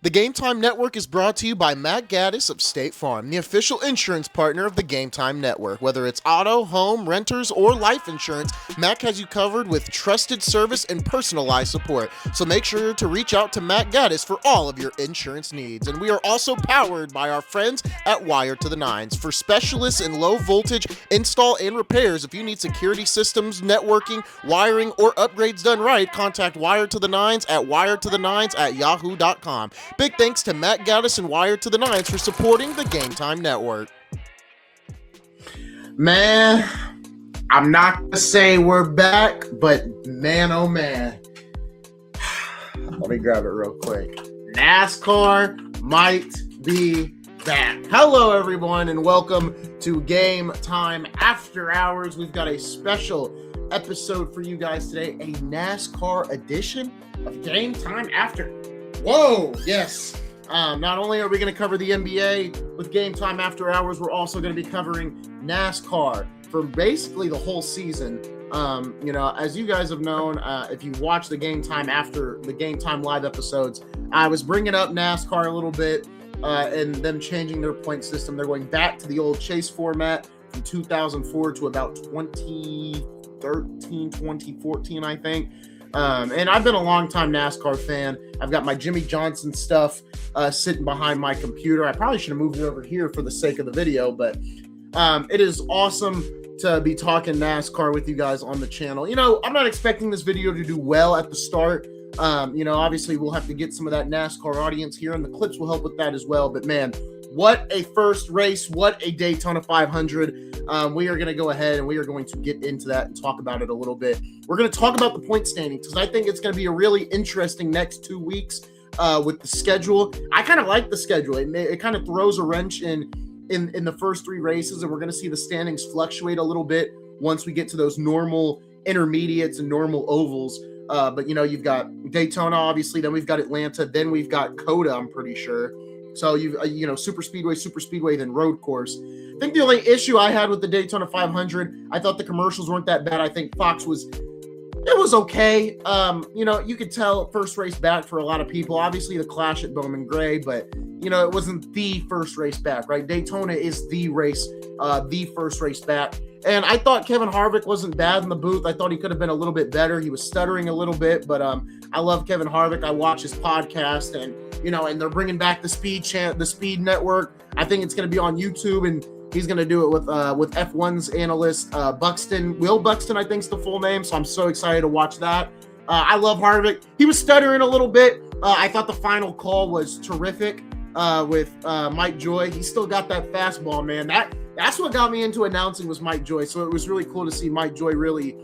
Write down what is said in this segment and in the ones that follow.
The Game Time Network is brought to you by Matt Gaddis of State Farm, the official insurance partner of the Game Time Network. Whether it's auto, home, renters, or life insurance, Mac has you covered with trusted service and personalized support. So make sure to reach out to Matt Gaddis for all of your insurance needs. And we are also powered by our friends at Wire to the Nines. For specialists in low voltage install and repairs, if you need security systems, networking, wiring, or upgrades done right, contact Wire to the Nines at wiretothenines@yahoo.com. Big thanks to Matt Gaddis and Wire to the Nines for supporting the Game Time Network. Man, I'm not going to say we're back, but man, oh man. Let me grab it real quick. NASCAR might be back. Hello, everyone, and welcome to Game Time After Hours. We've got a special episode for you guys today, a NASCAR edition of Game Time After. Whoa, yes. Not only are we going to cover the NBA with Game Time After Hours, we're also going to be covering NASCAR for basically the whole season. As you guys have known, if you watch the Game Time after the Game Time live episodes, I was bringing up NASCAR a little bit and them changing their point system. They're going back to the old chase format from 2004 to about 2013, 2014, I think. And I've been a long-time NASCAR fan. I've got my Jimmy Johnson stuff sitting behind my computer. I probably should have moved it over here for the sake of the video, but it is awesome to be talking NASCAR with you guys on the channel. You know, I'm not expecting this video to do well at the start. Obviously we'll have to get some of that NASCAR audience here, and the clips will help with that as well. But man, what a first race, what a Daytona 500. We are going to go ahead and we are going to get into that and talk about it a little bit. We're going to talk about the point standings because I think it's going to be a really interesting next 2 weeks with the schedule. I kind of like the schedule. It kind of throws a wrench in the first 3 races, and we're going to see the standings fluctuate a little bit once we get to those normal intermediates and normal ovals. But, you've got Daytona, obviously, then we've got Atlanta, then we've got COTA, I'm pretty sure. So, super speedway, then road course. I think the only issue I had with the Daytona 500, I thought the commercials weren't that bad. I think Fox was okay. You could tell first race back for a lot of people. Obviously, the clash at Bowman Gray, but, it wasn't the first race back, right? Daytona is the first race back. And I thought Kevin Harvick wasn't bad in the booth. I thought he could have been a little bit better. He was stuttering a little bit, but I love Kevin Harvick. I watch his podcast, and and they're bringing back the Speed Network. I think it's going to be on YouTube, and he's going to do it with F1's analyst Will Buxton, I think is the full name. So I'm so excited to watch that. I love Harvick. He was stuttering a little bit. I thought the final call was terrific with Mike Joy. He still got that fastball, man. That's what got me into announcing was Mike Joy. So it was really cool to see Mike Joy really,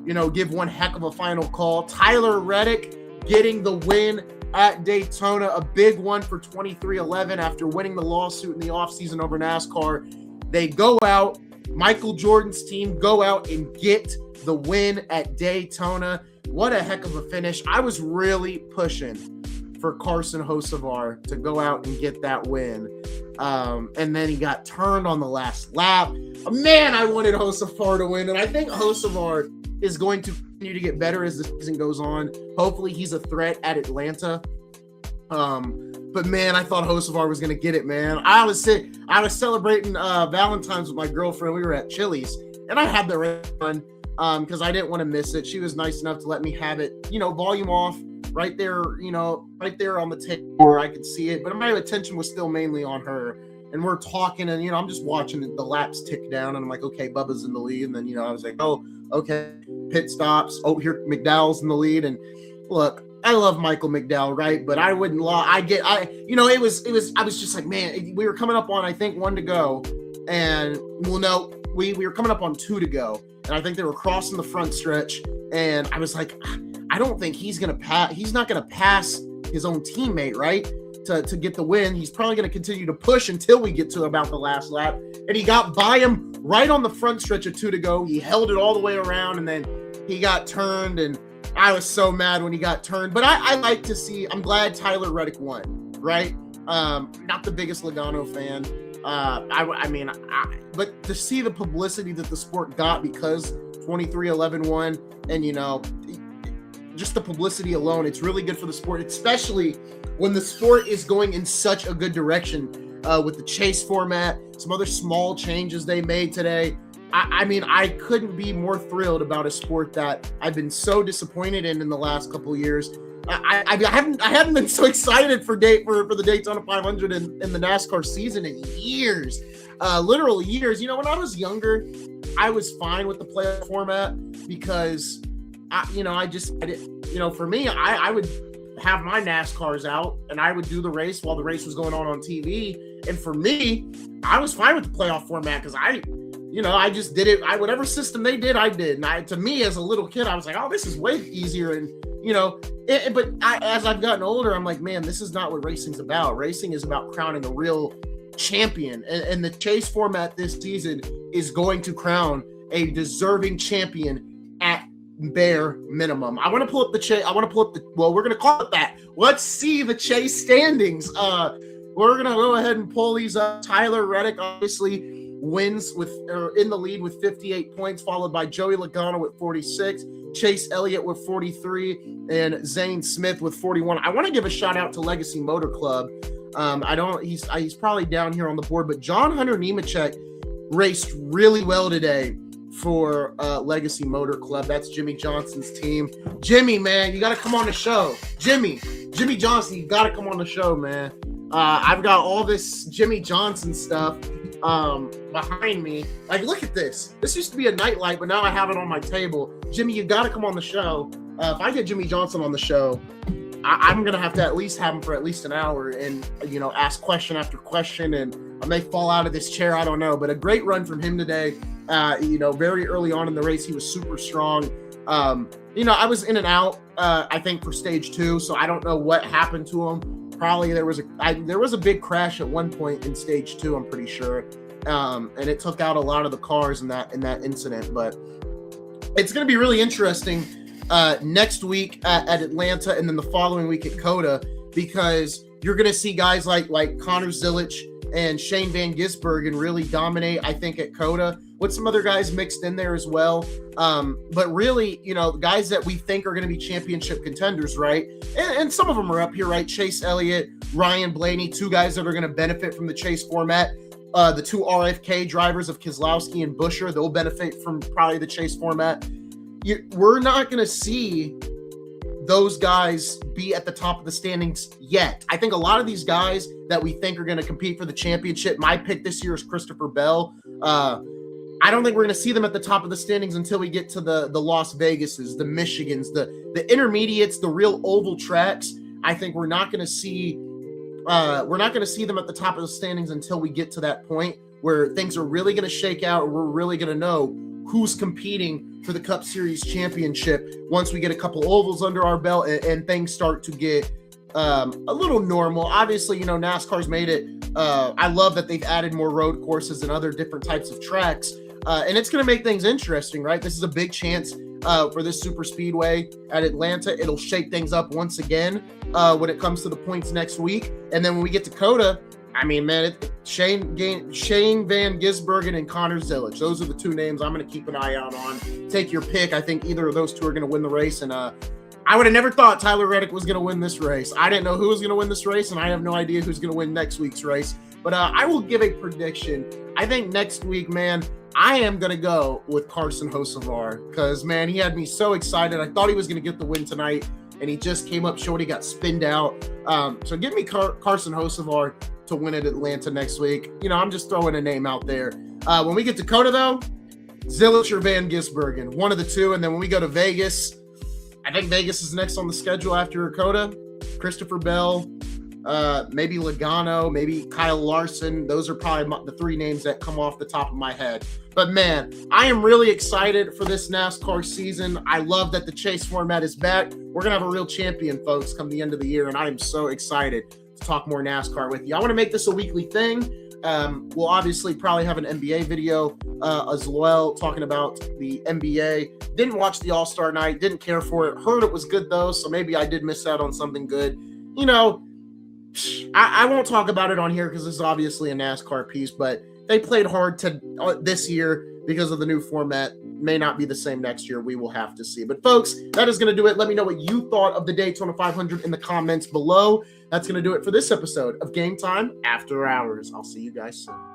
give one heck of a final call. Tyler Reddick getting the win at Daytona, a big one for 23-11 after winning the lawsuit in the offseason over NASCAR. They go out, Michael Jordan's team go out and get the win at Daytona. What a heck of a finish. I was really pushing for Carson Hocevar to go out and get that win. And then he got turned on the last lap. Man, I wanted Hocevar to win, and I think Hocevar is going to continue to get better as the season goes on. Hopefully he's a threat at Atlanta. But man, I thought Hocevar was going to get it, man. I was celebrating Valentine's with my girlfriend. We were at Chili's, and I had the run because I didn't want to miss it. she was nice enough to let me have it, volume off right there, right there on the table where I could see it. But my attention was still mainly on her. And we're talking, and, I'm just watching the laps tick down, and I'm like, okay, Bubba's in the lead. And then, I was like, oh, okay, pit stops. Oh, here McDowell's in the lead. And look, I love Michael McDowell, right? But I wouldn't lie. I was just like, man, we were coming up on, I think, 1 to go. And, we were coming up on 2 to go. And I think they were crossing the front stretch. And I was like, I don't think he's going to pass. He's not going to pass his own teammate, right? To get the win. He's probably going to continue to push until we get to about the last lap. And he got by him right on the front stretch of 2 to go. He held it all the way around, and then he got turned, and I was so mad when he got turned. But I like to see, I'm glad Tyler Reddick won, right? Not the biggest Logano fan. But to see the publicity that the sport got because 23-11 won, and, just the publicity alone, it's really good for the sport, especially when the sport is going in such a good direction with the chase format, some other small changes they made today. I mean, I couldn't be more thrilled about a sport that I've been so disappointed in the last couple of years. I haven't been so excited for the Daytona 500 in the NASCAR season in years, literal years. You know, when I was younger, I was fine with the playoff format because, for me, I would have my NASCARs out and I would do the race while the race was going on TV. And for me, I was fine with the playoff format because I just did it. Whatever system they did, I did. And to me, as a little kid, I was like, oh, this is way easier. And, as I've gotten older, I'm like, man, this is not what racing's about. Racing is about crowning a real champion. And the chase format this season is going to crown a deserving champion at bare minimum. I want to pull up well, we're going to call it that. Let's see the chase standings. We're going to go ahead and pull these up. Tyler Reddick obviously wins in the lead with 58 points, followed by Joey Logano with 46, Chase Elliott with 43, and Zane Smith with 41. I want to give a shout out to Legacy Motor Club. He's probably down here on the board, but John Hunter Nemechek raced really well today for Legacy Motor Club. That's Jimmy Johnson's team. Jimmy, man, you got to come on the show. Jimmy Johnson, you got to come on the show, man. I've got all this Jimmy Johnson stuff behind me. Like, look at this. This used to be a nightlight, but now I have it on my table. Jimmy, you got to come on the show. If I get Jimmy Johnson on the show, I'm going to have to at least have him for at least an hour and, ask question after question. And I may fall out of this chair. I don't know. But a great run from him today. Very early on in the race, he was super strong. I was in and out, I think, for stage 2. So I don't know what happened to him. Probably there was a big crash at one point in stage 2, I'm pretty sure. And it took out a lot of the cars in that incident. But it's going to be really interesting next week at Atlanta and then the following week at COTA, because you're going to see guys like Connor Zilich and Shane Van Gisbergen really dominate, I think, at COTA, with some other guys mixed in there as well. But really, guys that we think are going to be championship contenders, right? And some of them are up here, right? Chase Elliott, Ryan Blaney, two guys that are going to benefit from the chase format. The two RFK drivers of Keselowski and Buescher, they'll benefit from probably the chase format. We're not going to see those guys be at the top of the standings yet. I think a lot of these guys that we think are going to compete for the championship, my pick this year is Christopher Bell. I don't think we're going to see them at the top of the standings until we get to the Las Vegases, the Michigans, the intermediates, the real oval tracks. I think we're not going to see them at the top of the standings until we get to that point where things are really going to shake out, or we're really going to know who's competing for the Cup Series championship once we get a couple ovals under our belt and things start to get a little normal. Obviously, NASCAR's made it. I love that they've added more road courses and other different types of tracks. And it's going to make things interesting, right? This is a big chance for this super speedway at Atlanta. It'll shake things up once again when it comes to the points next week. And then when we get to COTA, I mean, man, Shane Van Gisbergen and Connor Zilich. Those are the two names I'm going to keep an eye out on. Take your pick. I think either of those two are going to win the race. And I would have never thought Tyler Reddick was going to win this race. I didn't know who was going to win this race, and I have no idea who's going to win next week's race. But I will give a prediction. I think next week, man, I am going to go with Carson Hocevar because, man, he had me so excited. I thought he was going to get the win tonight, and he just came up short. He got spinned out. So give me Carson Hocevar to win at Atlanta next week. I'm just throwing a name out there. When we get to COTA, though, Zilich or Van Gisbergen, one of the two. And then when we go to Vegas, I think Vegas is next on the schedule after COTA. Christopher Bell, maybe Logano, maybe Kyle Larson. Those are probably the three names that come off the top of my head. But, man, I am really excited for this NASCAR season. I love that the chase format is back. We're going to have a real champion, folks, come the end of the year, and I am so excited to talk more NASCAR with you. I want to make this a weekly thing. We'll obviously probably have an NBA video as well, talking about the NBA. Didn't watch the All-Star night, didn't care for it. Heard it was good, though, so maybe I did miss out on something good. I won't talk about it on here because this is obviously a NASCAR piece, but they played hard this year because of the new format. may not be the same next year. We will have to see. But folks, that is going to do it. Let me know what you thought of the Daytona 500 in the comments below. That's going to do it for this episode of Game Time After Hours. I'll see you guys soon.